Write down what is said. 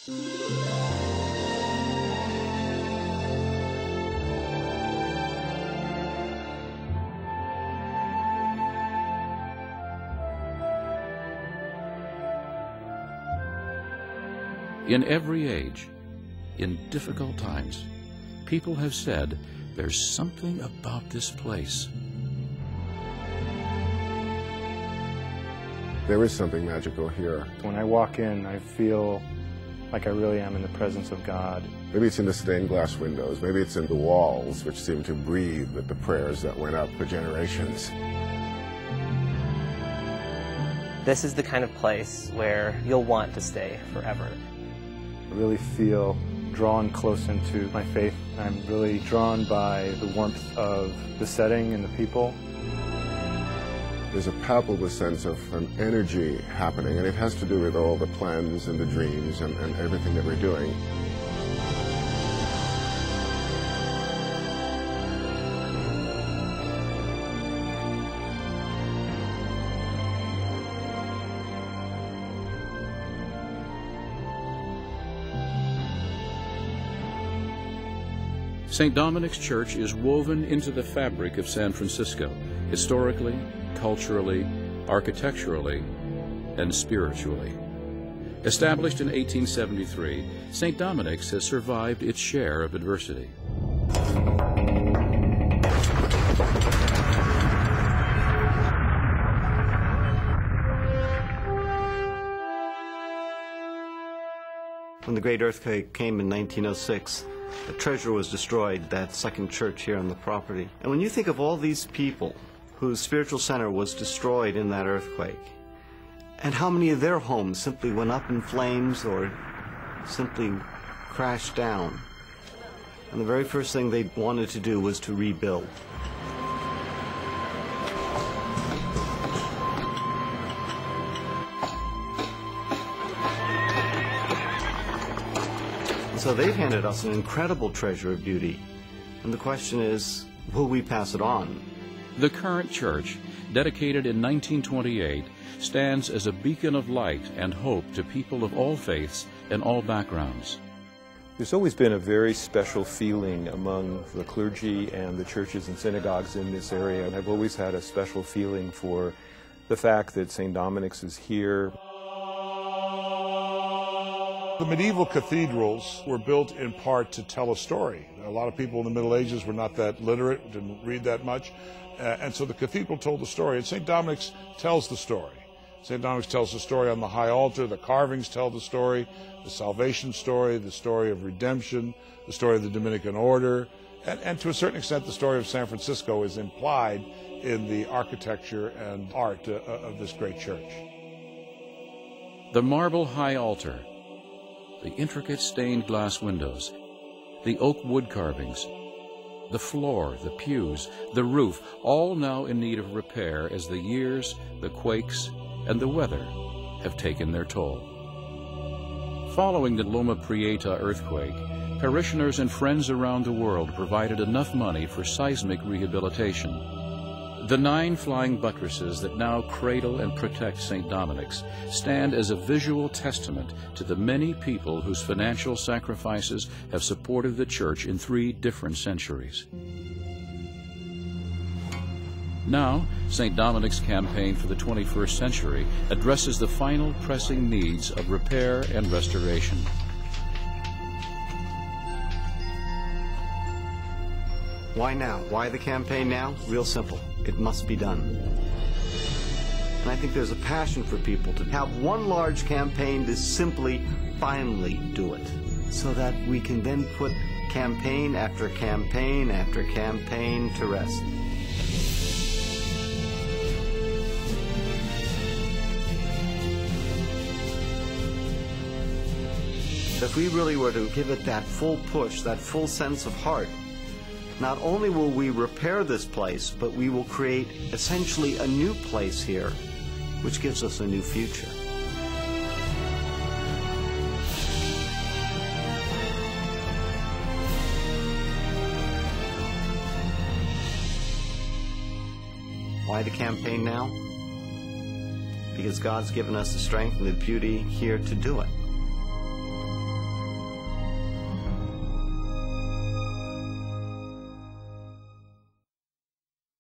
In every age, in difficult times, people have said, there's something about this place. There is something magical here. When I walk in, I feel like I really am in the presence of God. Maybe it's in the stained glass windows. Maybe it's in the walls, which seem to breathe with the prayers that went up for generations. This is the kind of place where you'll want to stay forever. I really feel drawn close into my faith. I'm really drawn by the warmth of the setting and the people. There's a palpable sense of an energy happening, and it has to do with all the plans and the dreams and everything that we're doing. St. Dominic's Church is woven into the fabric of San Francisco, historically, culturally, architecturally, and spiritually. Established in 1873, St. Dominic's has survived its share of adversity. When the great earthquake came in 1906, the treasure was destroyed, that second church here on the property. And when you think of all these people whose spiritual center was destroyed in that earthquake, and how many of their homes simply went up in flames or simply crashed down, and the very first thing they wanted to do was to rebuild. So they've handed us an incredible treasure of beauty. And the question is, will we pass it on? The current church, dedicated in 1928, stands as a beacon of light and hope to people of all faiths and all backgrounds. There's always been a very special feeling among the clergy and the churches and synagogues in this area. And I've always had a special feeling for the fact that St. Dominic's is here. The medieval cathedrals were built in part to tell a story. A lot of people in the Middle Ages were not that literate, didn't read that much, and so the cathedral told the story, and St. Dominic's tells the story. St. Dominic's tells the story on the high altar, the carvings tell the story, the salvation story, the story of redemption, the story of the Dominican order, and to a certain extent the story of San Francisco is implied in the architecture and art of this great church. The marble high altar, the intricate stained glass windows, the oak wood carvings, the floor, the pews, the roof, all now in need of repair as the years, the quakes, and the weather have taken their toll. Following the Loma Prieta earthquake, parishioners and friends around the world provided enough money for seismic rehabilitation. The 9 flying buttresses that now cradle and protect St. Dominic's stand as a visual testament to the many people whose financial sacrifices have supported the church in 3 different centuries. Now, St. Dominic's campaign for the 21st century addresses the final pressing needs of repair and restoration. Why now? Why the campaign now? Real simple. It must be done. And I think there's a passion for people to have one large campaign to simply finally do it, so that we can then put campaign after campaign after campaign to rest. If we really were to give it that full push, that full sense of heart, not only will we repair this place, but we will create essentially a new place here, which gives us a new future. Why the campaign now? Because God's given us the strength and the beauty here to do it.